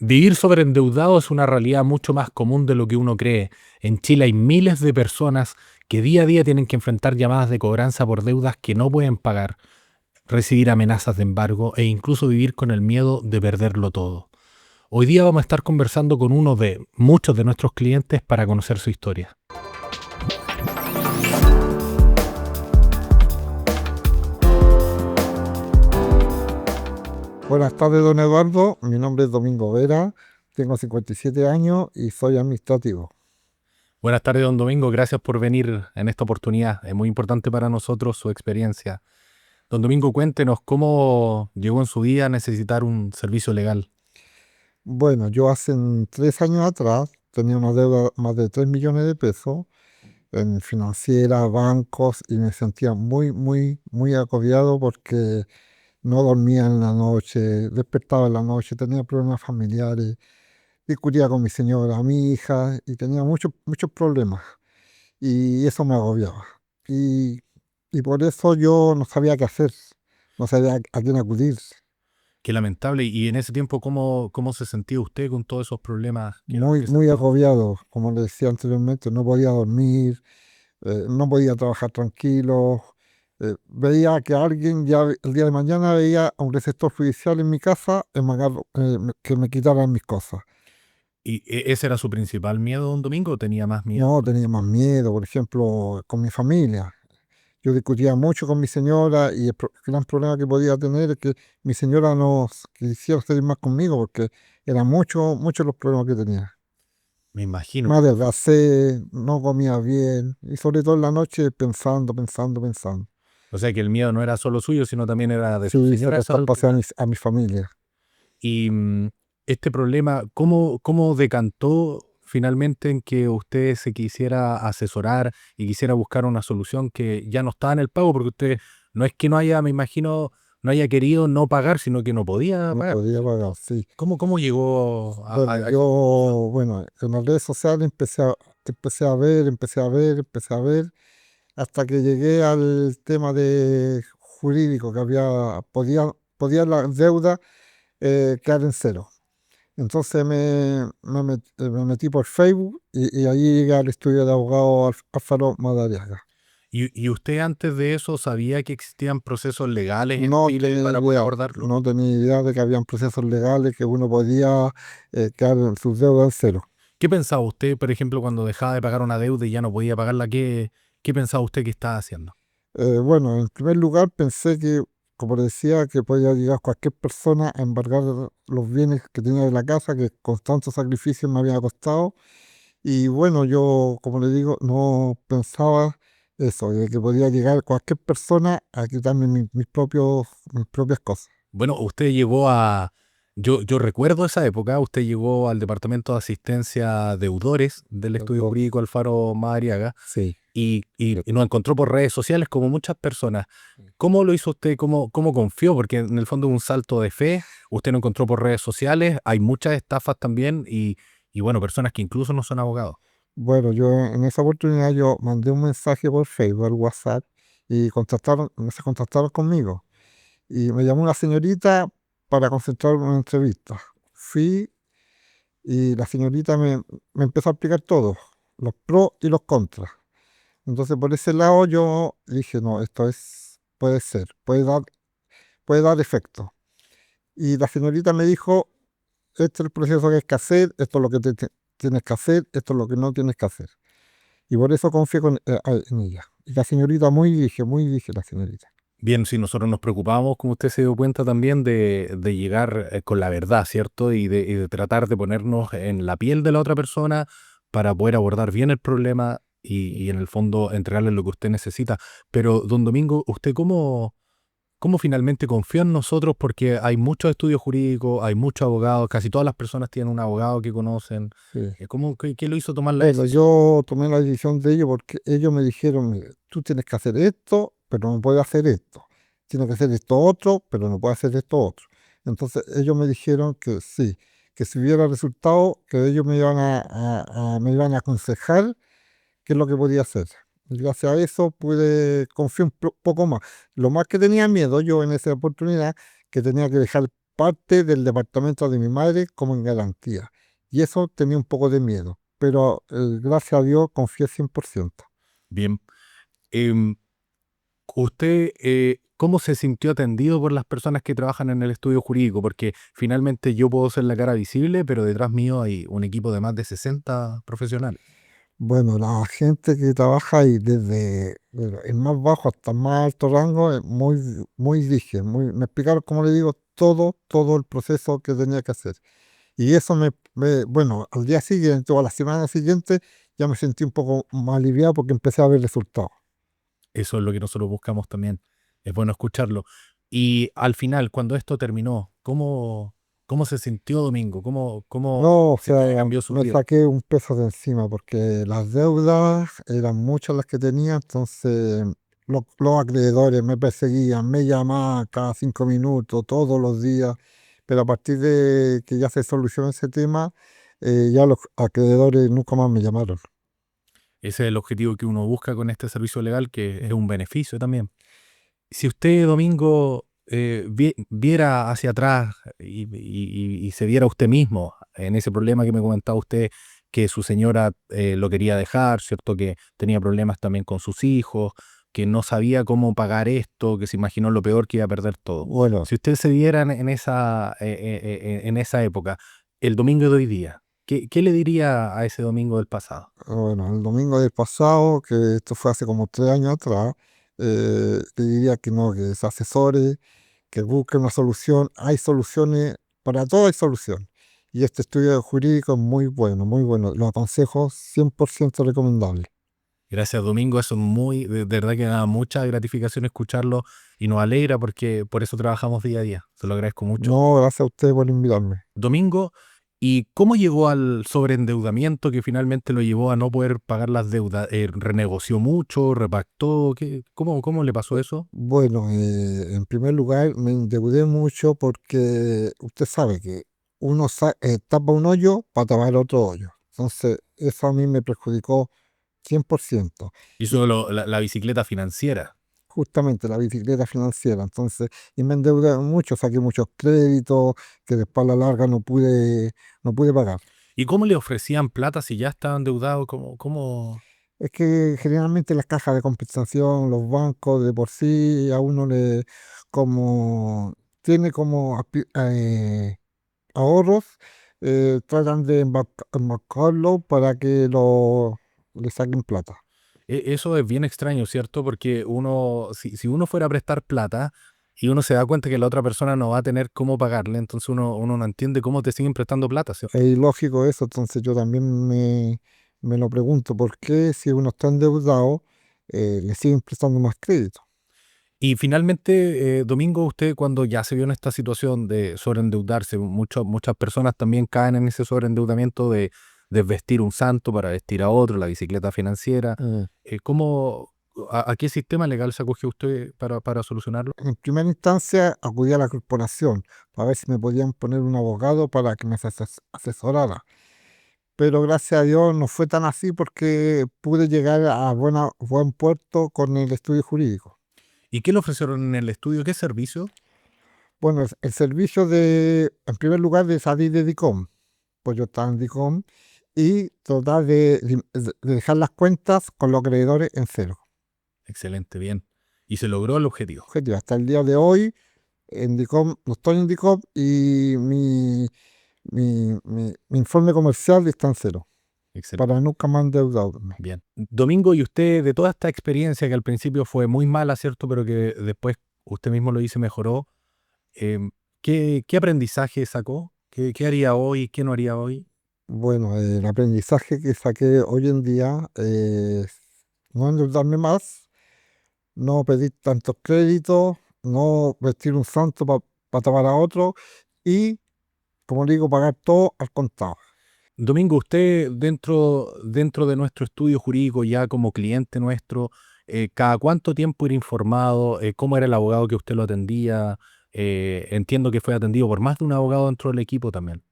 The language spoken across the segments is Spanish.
Vivir sobreendeudado es una realidad mucho más común de lo que uno cree. En Chile hay miles de personas que día a día tienen que enfrentar llamadas de cobranza por deudas que no pueden pagar, recibir amenazas de embargo e incluso vivir con el miedo de perderlo todo. Hoy día vamos a estar conversando con uno de muchos de nuestros clientes para conocer su historia. Buenas tardes, don Eduardo. Mi nombre es Domingo Vera, tengo 57 años y soy administrativo. Buenas tardes, don Domingo. Gracias por venir en esta oportunidad. Es muy importante para nosotros su experiencia. Don Domingo, cuéntenos cómo llegó en su vida a necesitar un servicio legal. Bueno, yo hace 3 años atrás tenía una deuda más de 3 millones de pesos en financieras, bancos y me sentía muy, muy, muy agobiado porque no dormía en la noche, despertaba en la noche, tenía problemas familiares, discutía con mi señora, mi hija y tenía muchos, muchos problemas y eso me agobiaba. Y, y por eso yo no sabía qué hacer, no sabía a quién acudir. Qué lamentable. Y en ese tiempo, ¿cómo se sentía usted con todos esos problemas Muy, que muy sentía? agobiado, como le decía anteriormente, no podía dormir, no podía trabajar tranquilo. Veía que alguien ya el día de mañana veía a un receptor judicial en mi casa que me quitaran mis cosas. ¿Y ese era su principal miedo, don Domingo, o tenía más miedo? No, tenía más miedo, por ejemplo, con mi familia. Yo discutía mucho con mi señora y el gran problema que podía tener es que mi señora no quisiera salir más conmigo porque eran muchos los problemas que tenía. Me imagino. Me adelgacé, no comía bien y sobre todo en la noche pensando. O sea, que el miedo no era solo suyo, sino también era de su Sí, se señora a lo esa traspasé a altura. a mi familia. Y este problema, ¿cómo decantó finalmente en que usted se quisiera asesorar y quisiera buscar una solución que ya no estaba en el pago? Porque usted no es que no haya, me imagino, no haya querido no pagar, sino que no podía No pagar. podía pagar, sí. ¿Cómo llegó Bueno, a esa conclusión? bueno, en las redes sociales empecé a ver, hasta que llegué al tema de jurídico, que podía la deuda quedar en cero. Entonces me metí por Facebook y ahí llegué al estudio de abogado Alfaro Madariaga. ¿Y usted antes de eso sabía que existían procesos legales en No Chile tenía para poder idea, abordarlo? no tenía idea de que habían procesos legales que uno podía quedar en sus deudas en cero. ¿Qué pensaba usted, por ejemplo, cuando dejaba de pagar una deuda y ya no podía pagarla? ¿Qué pensaba usted que estaba haciendo? Bueno, en primer lugar pensé que, como le decía, que podía llegar cualquier persona a embargar los bienes que tenía de la casa, que con tanto sacrificio me había costado. Y bueno, yo, como le digo, no pensaba eso, de que podía llegar cualquier persona a quitarme mis propias cosas. Bueno, usted llegó a... Yo recuerdo esa época, usted llegó al Departamento de Asistencia Deudores del Estudio Perdón. Jurídico Alfaro Madariaga Sí. y nos encontró por redes sociales como muchas personas. ¿Cómo lo hizo usted? ¿Cómo confió? Porque en el fondo es un salto de fe. Usted lo encontró por redes sociales. Hay muchas estafas también y bueno, personas que incluso no son abogados. Bueno, yo en esa oportunidad yo mandé un mensaje por Facebook, al WhatsApp, y se contactaron conmigo. Y me llamó una señorita para concentrarme en una entrevista. Fui y la señorita me empezó a explicar todo, los pros y los contras. Entonces por ese lado yo dije, no, puede ser, puede dar efecto. Y la señorita me dijo, este es el proceso que hay que hacer, esto es lo que tienes que hacer, esto es lo que no tienes que hacer. Y por eso confié en ella. Y la señorita muy dije la señorita. Bien, sí, nosotros nos preocupamos, como usted se dio cuenta también, de llegar con la verdad, ¿cierto? Y de tratar de ponernos en la piel de la otra persona para poder abordar bien el problema y en el fondo entregarle lo que usted necesita. Pero, don Domingo, ¿usted cómo finalmente confió en nosotros? Porque hay muchos estudios jurídicos, hay muchos abogados, casi todas las personas tienen un abogado que conocen. Sí. ¿Qué lo hizo tomar la Bueno, decisión? yo tomé la decisión de ello porque ellos me dijeron, "Mire, tú tienes que hacer esto, pero no puedes hacer esto. Tienes que hacer esto otro, pero no puedes hacer esto otro". Entonces ellos me dijeron que sí, que si hubiera resultado, que ellos me iban a aconsejar qué es lo que podía hacer. Y gracias a eso confiar un poco más. Lo más que tenía miedo yo en esa oportunidad, que tenía que dejar parte del departamento de mi madre como en garantía. Y eso tenía un poco de miedo, pero gracias a Dios confié 100%. Bien. Em, ¿Usted cómo se sintió atendido por las personas que trabajan en el estudio jurídico? Porque finalmente yo puedo ser la cara visible, pero detrás mío hay un equipo de más de 60 profesionales. Bueno, la gente que trabaja ahí desde el más bajo hasta el más alto rango es muy, muy rígido, me explicaron, como le digo, todo el proceso que tenía que hacer. Y eso bueno, al día siguiente o a la semana siguiente ya me sentí un poco más aliviado porque empecé a ver resultados. Eso es lo que nosotros buscamos también. Es bueno escucharlo. Y al final, cuando esto terminó, ¿cómo se sintió Domingo? ¿Cómo No, o sintió que sea, cambió su me vida? saqué un peso de encima porque las deudas eran muchas las que tenía, entonces los acreedores me perseguían, me llamaban cada 5 minutos, todos los días, pero a partir de que ya se solucionó ese tema, ya los acreedores nunca más me llamaron. Ese es el objetivo que uno busca con este servicio legal, que es un beneficio también. Si usted, Domingo, viera hacia atrás y se viera usted mismo en ese problema que me comentaba usted, que su señora lo quería dejar, ¿cierto? Que tenía problemas también con sus hijos, que no sabía cómo pagar esto, que se imaginó lo peor que iba a perder todo. Bueno, Si usted se viera en esa época, el domingo de hoy día, ¿qué le diría a ese domingo del pasado? bueno, el domingo del pasado, que esto fue hace como 3 años atrás, te diría que no, que se asesore, que busque una solución. Hay soluciones, para todo hay solución. Y este estudio jurídico es muy bueno, muy bueno. Lo aconsejo 100% recomendable. Gracias, Domingo. Eso es de verdad que da mucha gratificación escucharlo y nos alegra porque por eso trabajamos día a día. Se lo agradezco mucho. No, gracias a usted por invitarme. Domingo, ¿y cómo llegó al sobreendeudamiento que finalmente lo llevó a no poder pagar las deudas? ¿Renegoció mucho? ¿Repactó? ¿Cómo le pasó eso? Bueno, en primer lugar me endeudé mucho porque usted sabe que tapa un hoyo para tapar otro hoyo. Entonces, eso a mí me perjudicó 100%. Hizo la bicicleta financiera. Justamente la bicicleta financiera. Entonces, y me endeudé mucho, saqué muchos créditos que después a la larga no pude pagar. ¿Y cómo le ofrecían plata si ya estaba endeudado? ¿Cómo? Es que generalmente las cajas de compensación, los bancos de por sí, a uno como, tiene como ahorros, tratan de embarcarlo para que le saquen plata. Eso es bien extraño, ¿cierto? Porque si uno fuera a prestar plata y uno se da cuenta que la otra persona no va a tener cómo pagarle, entonces uno no entiende cómo te siguen prestando plata, Es ¿cierto? ilógico eso, entonces yo también me lo pregunto, ¿por qué si uno está endeudado, le siguen prestando más crédito? Y finalmente, Domingo, usted cuando ya se vio en esta situación de sobreendeudarse, muchas personas también caen en ese sobreendeudamiento de vestir un santo para vestir a otro, la bicicleta financiera. Eh, ¿A qué sistema legal se acogió usted para solucionarlo? en primera instancia acudí a la corporación para ver si me podían poner un abogado para que me asesorara. Pero gracias a Dios no fue tan así porque pude llegar a buen puerto con el estudio jurídico. ¿Y qué le ofrecieron en el estudio? ¿Qué servicio? Bueno, el servicio en primer lugar, de salir de DICOM, pues yo estaba en DICOM, y tratar de dejar las cuentas con los acreedores en cero. Excelente, bien. Y se logró el objetivo. Objetivo, hasta el día de hoy, en DICOM, no estoy en DICOM y mi informe comercial está en cero, Excelente. para nunca más endeudarme. Bien. Domingo, y usted, de toda esta experiencia que al principio fue muy mala, ¿cierto? Pero que después usted mismo lo dice, mejoró. ¿Qué aprendizaje sacó? ¿Qué haría hoy? ¿Qué no haría hoy? Bueno, el aprendizaje que saqué hoy en día es no endeudarme más, no pedir tantos créditos, no vestir un santo para tapar a otro y, como digo, pagar todo al contado. Domingo, usted dentro de nuestro estudio jurídico, ya como cliente nuestro, ¿cada cuánto tiempo era informado? ¿Cómo era el abogado que usted lo atendía? Entiendo que fue atendido por más de un abogado dentro del equipo también.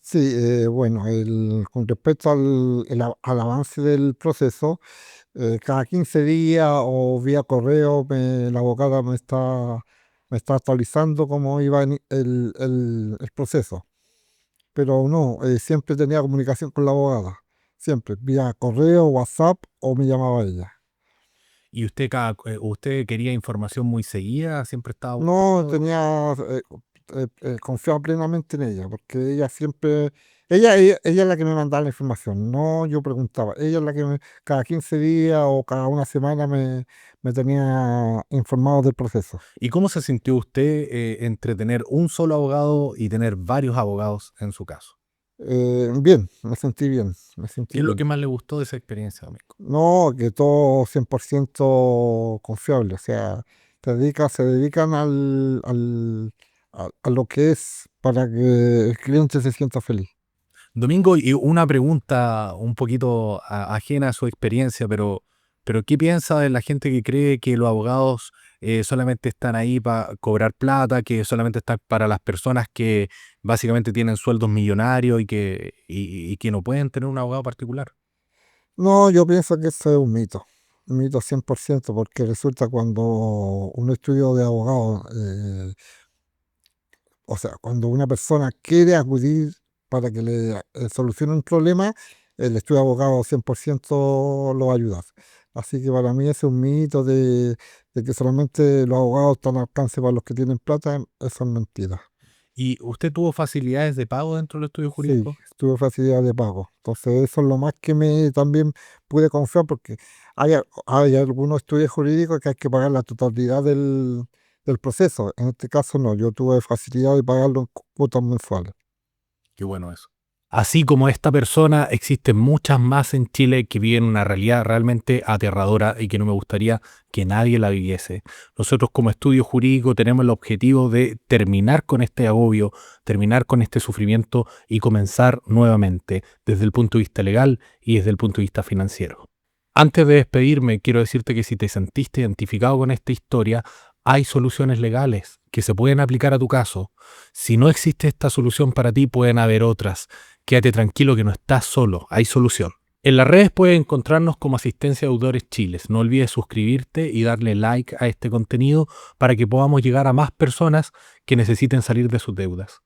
Sí, bueno, con respecto al avance del proceso, cada 15 días o vía correo la abogada me está me estaba actualizando cómo iba el proceso. Pero no, siempre tenía comunicación con la abogada, siempre, vía correo, WhatsApp o me llamaba ella. ¿Y usted quería información muy seguida? ¿Siempre estaba No buscando? tenía, confiaba plenamente en ella, porque ella siempre, ella es la que me mandaba la información, no yo preguntaba, ella es la que cada 15 días o cada una semana me tenía informado del proceso. ¿Y cómo se sintió usted entre tener un solo abogado y tener varios abogados en su caso? Bien, me sentí bien, me ¿Qué sentí es lo bien. que más le gustó de esa experiencia, Domingo? No, que todo 100% confiable, o sea, se dedican a lo que es para que el cliente se sienta feliz. Domingo, y una pregunta un poquito ajena a su experiencia, pero ¿qué piensa de la gente que cree que los abogados solamente están ahí para cobrar plata, que solamente están para las personas que básicamente tienen sueldos millonarios y que no pueden tener un abogado particular? No, yo pienso que eso es un mito 100%, porque resulta cuando un estudio de abogado, o sea, cuando una persona quiere acudir para que le solucione un problema, el estudio de abogado 100% lo va a ayudar. Así que para mí ese es un mito de que solamente los abogados están al alcance para los que tienen plata, eso es mentira. ¿Y usted tuvo facilidades de pago dentro del estudio Sí, jurídico? tuve facilidad de pago. Entonces eso es lo más que me también pude confiar porque hay algunos estudios jurídicos que hay que pagar la totalidad del proceso. En este caso no, yo tuve facilidad de pagarlo en cuotas mensuales. Qué bueno eso. Así como esta persona, existen muchas más en Chile que viven una realidad realmente aterradora y que no me gustaría que nadie la viviese. Nosotros como estudio jurídico tenemos el objetivo de terminar con este agobio, terminar con este sufrimiento y comenzar nuevamente desde el punto de vista legal y desde el punto de vista financiero. Antes de despedirme, quiero decirte que si te sentiste identificado con esta historia, hay soluciones legales que se pueden aplicar a tu caso. Si no existe esta solución para ti, pueden haber otras. Quédate tranquilo que no estás solo, hay solución. En las redes puedes encontrarnos como Asistencia de Deudores Chiles. No olvides suscribirte y darle like a este contenido para que podamos llegar a más personas que necesiten salir de sus deudas.